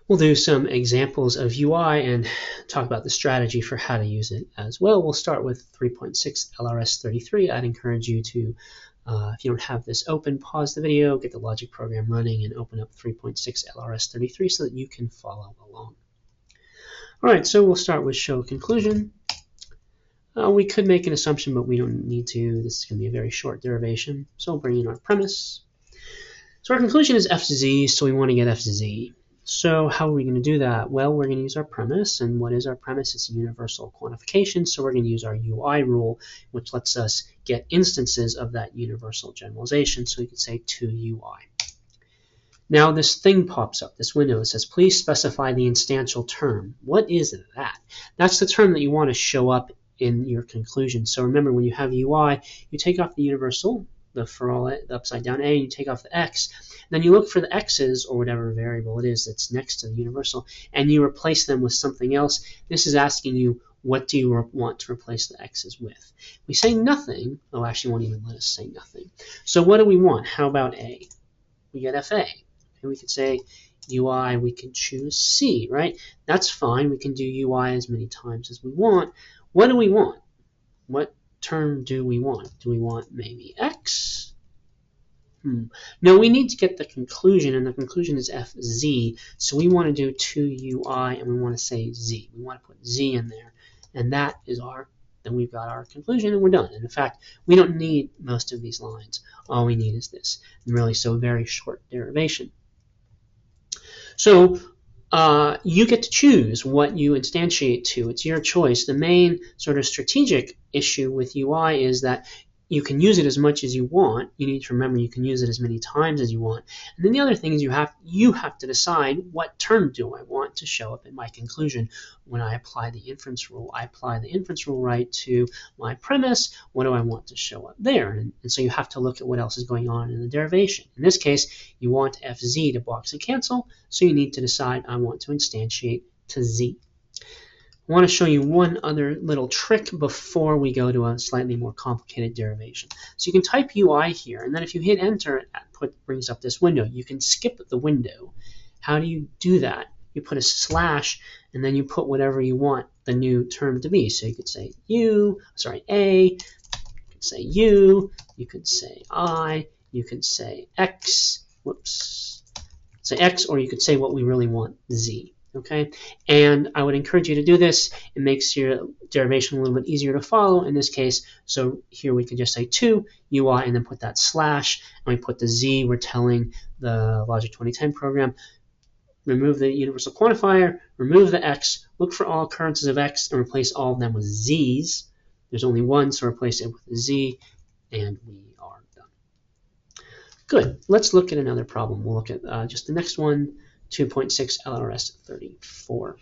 We'll do some examples of UI and talk about the strategy for how to use it as well. We'll start with 3.6 LRS33. I'd encourage you to, if you don't have this open, pause the video, get the logic program running, and open up 3.6 LRS33 so that you can follow along. All right, so we'll start with show conclusion. We could make an assumption, but we don't need to. This is going to be a very short derivation. So we'll bring in our premise. So our conclusion is fz, so we want to get fz. So how are we going to do that? Well, we're going to use our premise. And what is our premise? It's a universal quantification. So we're going to use our UI rule, which lets us get instances of that universal generalization. So we could say to UI. Now this thing pops up, this window. It says, please specify the instantial term. What is that? That's the term that you want to show up in your conclusion. So remember, when you have UI, you take off the universal, the for all, the upside down A, you take off the X, then you look for the X's or whatever variable it is that's next to the universal, and you replace them with something else. This is asking you, what do you want to replace the X's with? We say nothing. Oh, actually, won't even let us say nothing. So what do we want? How about A? We get FA. And we could say UI, we can choose C, right? That's fine. We can do UI as many times as we want. What do we want? What term do we want? Do we want maybe X? No, we need to get the conclusion, and the conclusion is FZ. So we want to do 2UI, and we want to say Z. We want to put Z in there, and that is then we've got our conclusion, and we're done. And in fact, we don't need most of these lines. All we need is this. And really, so a very short derivation. So you get to choose what you instantiate to. It's your choice. The main sort of strategic issue with UI is that you can use it as much as you want. You need to remember you can use it as many times as you want. And then the other thing is you have to decide, what term do I want to show up in my conclusion when I apply the inference rule. I apply the inference rule right to my premise. What do I want to show up there? And so you have to look at what else is going on in the derivation. In this case, you want FZ to box and cancel, so you need to decide I want to instantiate to Z. I want to show you one other little trick before we go to a slightly more complicated derivation. So you can type UI here, and then if you hit enter, it brings up this window. You can skip the window. How do you do that? You put a slash, and then you put whatever you want the new term to be. So you could say A, you could say U, you could say I, you could say X, say X, or you could say what we really want, Z. Okay, and I would encourage you to do this. It makes your derivation a little bit easier to follow in this case. So here we can just say to UI and then put that slash, and we put the Z. We're telling the Logic 2010 program, remove the universal quantifier, remove the X, look for all occurrences of X, and replace all of them with Z's. There's only one, so replace it with a Z, and we are done. Good. Let's look at another problem. We'll look at just the next one. 2.6 LRS 34.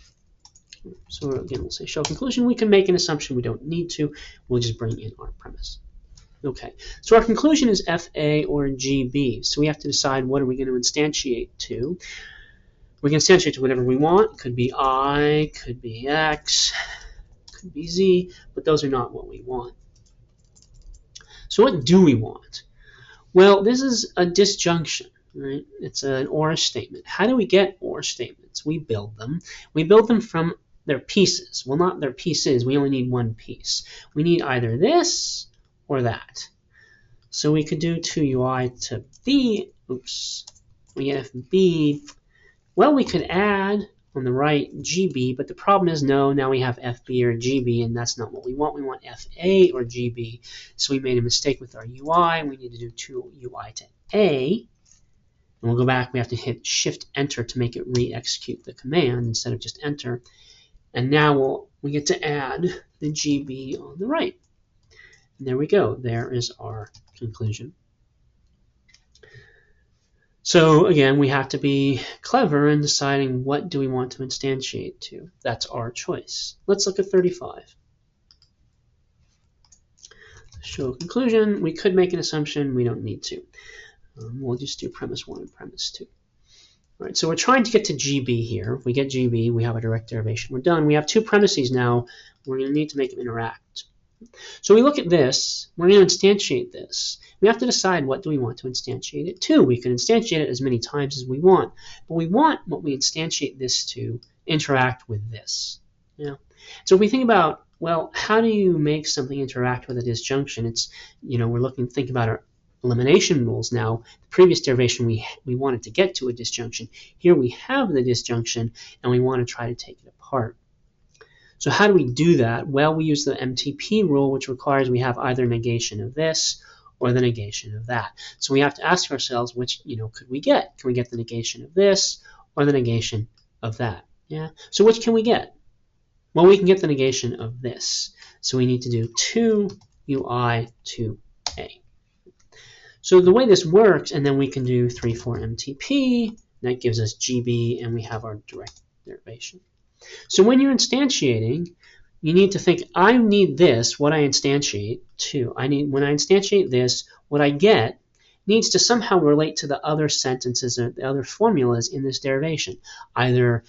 So again, we'll say show conclusion. We can make an assumption. We don't need to. We'll just bring in our premise. Okay, so our conclusion is FA or GB. So we have to decide what are we going to instantiate to. We can instantiate to whatever we want. It could be I, could be X, could be Z, but those are not what we want. So what do we want? Well, this is a disjunction. Right? It's an OR statement. How do we get OR statements? We build them. We build them from their pieces. Well, not their pieces. We only need one piece. We need either this or that. So we could do 2UI to B. Oops. We get FB. Well, we could add on the right GB, but the problem is no, now we have FB or GB, and that's not what we want. We want FA or GB. So we made a mistake with our UI. We need to do 2UI to A. And we'll go back, we have to hit Shift-Enter to make it re-execute the command instead of just Enter. And now we get to add the GB on the right. And there we go. There is our conclusion. So again, we have to be clever in deciding what do we want to instantiate to. That's our choice. Let's look at 35. Show conclusion. We could make an assumption. We don't need to. We'll just do premise 1 and premise 2. All right, so we're trying to get to GB here. If we get GB, we have a direct derivation. We're done. We have two premises now. We're going to need to make them interact. So we look at this. We're going to instantiate this. we have to decide what do we want to instantiate it to. We can instantiate it as many times as we want, but we want what we instantiate this to interact with this. Yeah. So if we think about, well, how do you make something interact with a disjunction? It's, we're think about our elimination rules now. The previous derivation, we wanted to get to a disjunction. Here we have the disjunction, and we want to try to take it apart. So how do we do that? Well, we use the MTP rule, which requires we have either negation of this or the negation of that. So we have to ask ourselves, which, could we get? Can we get the negation of this or the negation of that? Yeah. So which can we get? Well, we can get the negation of this. So we need to do 2ui to a. So the way this works, and then we can do 3, 4 MTP, that gives us GB, and we have our direct derivation. So when you're instantiating, you need to think, I need this, what I instantiate, to. When I instantiate this, what I get needs to somehow relate to the other sentences or the other formulas in this derivation. Either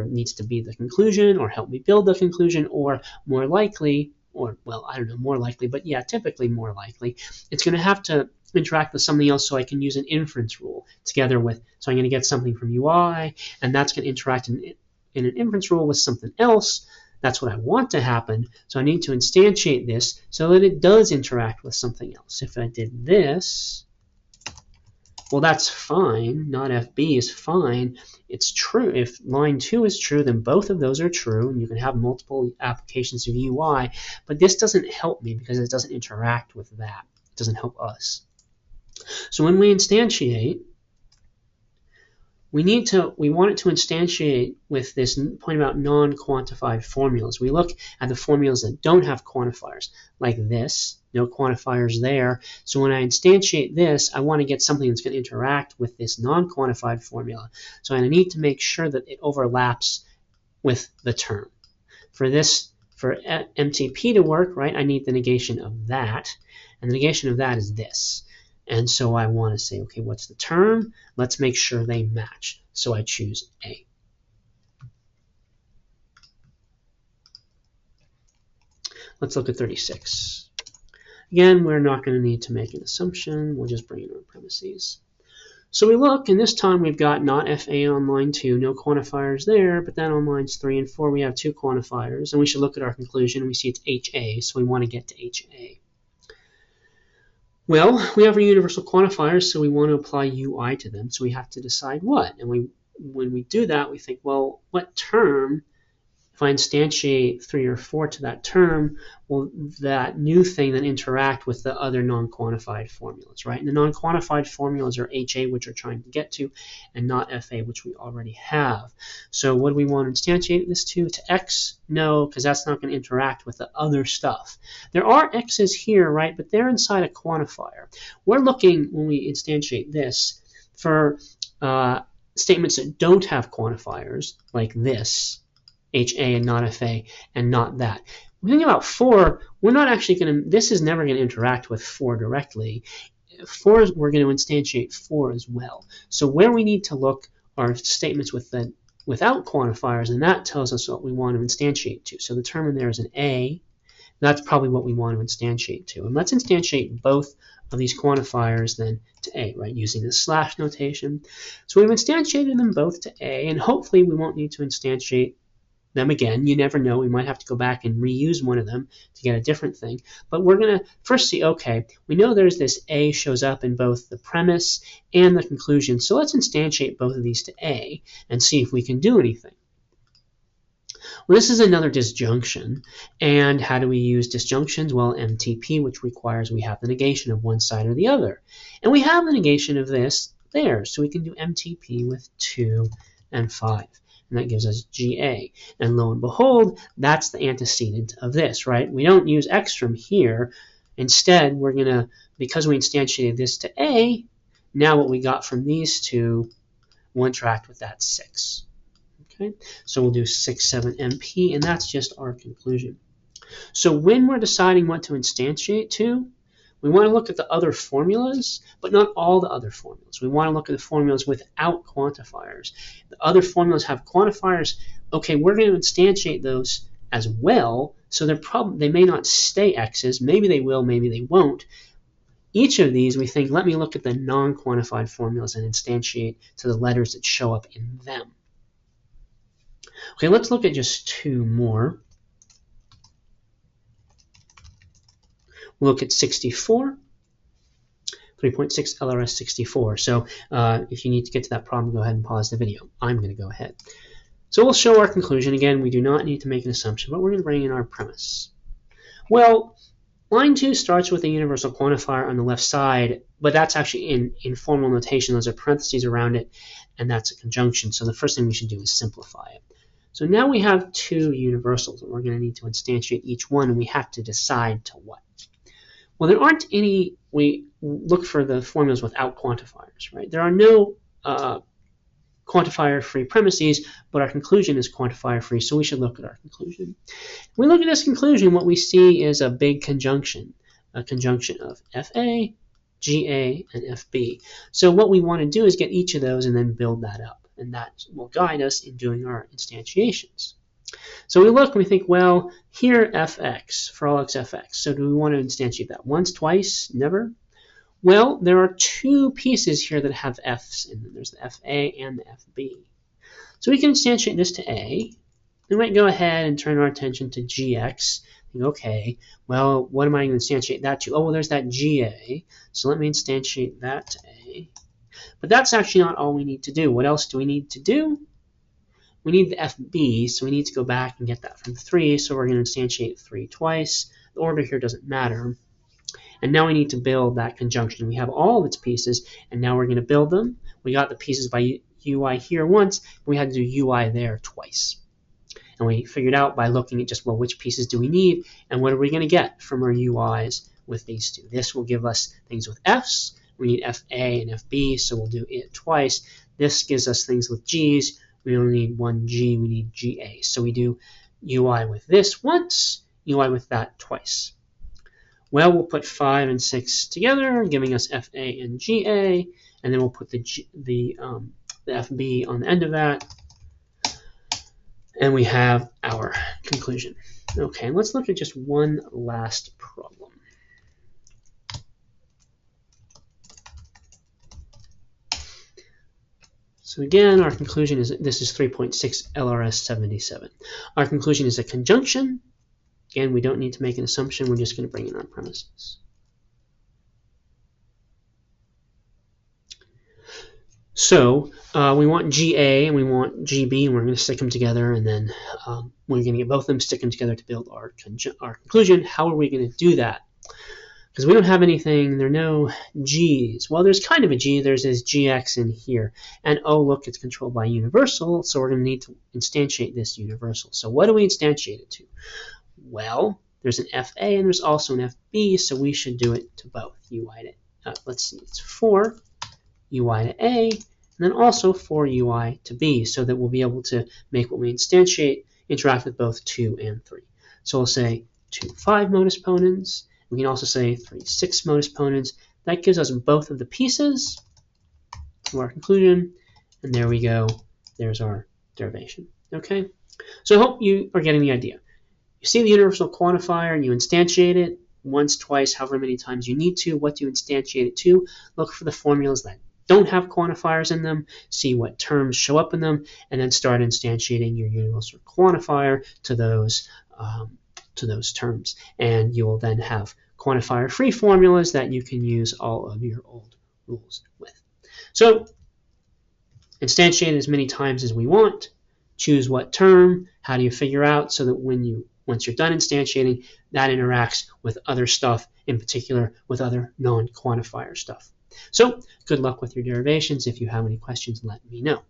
needs to be the conclusion, or help me build the conclusion, or more likely, or, well, I don't know, more likely, but yeah, typically more likely, it's going to have to interact with something else, so I can use an inference rule together with, so I'm going to get something from UI, and that's going to interact in an inference rule with something else. That's what I want to happen, so I need to instantiate this so that it does interact with something else. If I did this, well, that's fine. Not FB is fine. It's true. If line 2 is true, then both of those are true, and you can have multiple applications of UI, but this doesn't help me because it doesn't interact with that. It doesn't help us. So when we instantiate, we want it to instantiate with this point about non-quantified formulas. We look at the formulas that don't have quantifiers, like this, no quantifiers there. So when I instantiate this, I want to get something that's going to interact with this non-quantified formula. So I need to make sure that it overlaps with the term. For MTP to work, right, I need the negation of that, and the negation of that is this. And so I want to say, okay, what's the term? Let's make sure they match. So I choose A. Let's look at 36. Again, we're not going to need to make an assumption. We'll just bring in our premises. So we look, and this time we've got not FA on line 2, no quantifiers there, but then on lines 3 and 4 we have 2 quantifiers, and we should look at our conclusion. We see it's HA, so we want to get to HA. Well, we have our universal quantifiers, so we want to apply UI to them, so we have to decide what. And when we do that, we think, well, what term, if I instantiate 3 or 4 to that term, will that new thing then interact with the other non-quantified formulas, right? And the non-quantified formulas are HA, which we're trying to get to, and not FA, which we already have. So what do we want to instantiate this to? To X? No, because that's not going to interact with the other stuff. There are X's here, right, but they're inside a quantifier. We're looking, when we instantiate this, for statements that don't have quantifiers, like this, HA and not FA, and not that. When we think about 4, we're not actually going to, this is never going to interact with 4 directly. 4, we're going to instantiate 4 as well. So where we need to look are statements without quantifiers, and that tells us what we want to instantiate to. So the term in there is an A. That's probably what we want to instantiate to. And let's instantiate both of these quantifiers then to A, right, using the slash notation. So we've instantiated them both to A, and hopefully we won't need to instantiate them again. You never know. We might have to go back and reuse one of them to get a different thing. But we're going to first see, okay, we know there's this A shows up in both the premise and the conclusion. So let's instantiate both of these to A and see if we can do anything. Well, this is another disjunction. And how do we use disjunctions? Well, MTP, which requires we have the negation of one side or the other. And we have the negation of this there. So we can do MTP with 2 and 5. And that gives us GA. And lo and behold, that's the antecedent of this, right? We don't use X from here. Instead, we're going to, because we instantiated this to A, now what we got from these two will interact with that 6. Okay, so we'll do 6, 7 MP, and that's just our conclusion. So when we're deciding what to instantiate to, we want to look at the other formulas, but not all the other formulas. We want to look at the formulas without quantifiers. The other formulas have quantifiers. Okay, we're going to instantiate those as well, so they may not stay X's. Maybe they will, maybe they won't. each of these, we think, let me look at the non-quantified formulas and instantiate to the letters that show up in them. Okay, let's look at just two more. We'll look at 64. 3.6 LRS 64. So if you need to get to that problem, go ahead and pause the video. I'm going to go ahead. So we'll show our conclusion. Again, we do not need to make an assumption, but we're going to bring in our premise. Well, line 2 starts with a universal quantifier on the left side, but that's actually in formal notation. Those are parentheses around it, and that's a conjunction. So the first thing we should do is simplify it. So now we have two universals, and we're going to need to instantiate each one, and we have to decide to what. Well, there aren't any, we look for the formulas without quantifiers, right? There are no quantifier-free premises, but our conclusion is quantifier-free, so we should look at our conclusion. When we look at this conclusion, what we see is a big conjunction, a conjunction of FA, GA, and FB. So what we want to do is get each of those and then build that up, and that will guide us in doing our instantiations. So we look and we think, well, here fx, for all x fx. So do we want to instantiate that once, twice, never? Well, there are two pieces here that have f's in them. There's the fa and the fb. So we can instantiate this to a. We might go ahead and turn our attention to gx. Think, okay, well, what am I going to instantiate that to? Oh, well, there's that ga. So let me instantiate that to a. But that's actually not all we need to do. What else do we need to do? We need the FB, so we need to go back and get that from 3, so we're going to instantiate 3 twice. The order here doesn't matter. And now we need to build that conjunction. We have all of its pieces, and now we're going to build them. We got the pieces by UI here once, we had to do UI there twice. And we figured out by looking at just, well, which pieces do we need, and what are we going to get from our UIs with these two. This will give us things with Fs. We need FA and FB, so we'll do it twice. This gives us things with Gs. We only need one G, we need GA. So we do UI with this once, UI with that twice. Well, we'll put 5 and 6 together, giving us FA and GA, and then we'll put the FB on the end of that, and we have our conclusion. Okay, let's look at just one last problem. So again, our conclusion is, this is 3.6 LRS 77. Our conclusion is a conjunction. Again, we don't need to make an assumption. We're just going to bring in our premises. So we want GA and we want GB, and we're going to stick them together, and then we're going to get both of them, stick them together to build our conclusion. How are we going to do that? Because we don't have anything, there are no G's. Well, there's kind of a G, there's this GX in here. And oh, look, it's controlled by universal, so we're going to need to instantiate this universal. So what do we instantiate it to? Well, there's an FA and there's also an FB, so we should do it to both. UI to, let's see, it's 4 UI to A, and then also 4 UI to B, so that we'll be able to make what we instantiate interact with both 2 and 3. So we'll say 2 5 modus ponens. We can also say 3 6 modus ponens. That gives us both of the pieces to our conclusion, and there we go. There's our derivation. Okay, so I hope you are getting the idea. You see the universal quantifier, and you instantiate it once, twice, however many times you need to. What do you instantiate it to? Look for the formulas that don't have quantifiers in them, see what terms show up in them, and then start instantiating your universal quantifier to those terms. And you will then have quantifier-free formulas that you can use all of your old rules with. So instantiate as many times as we want. Choose what term. How do you figure out so that once you're done instantiating, that interacts with other stuff, in particular with other non-quantifier stuff. So good luck with your derivations. If you have any questions, let me know.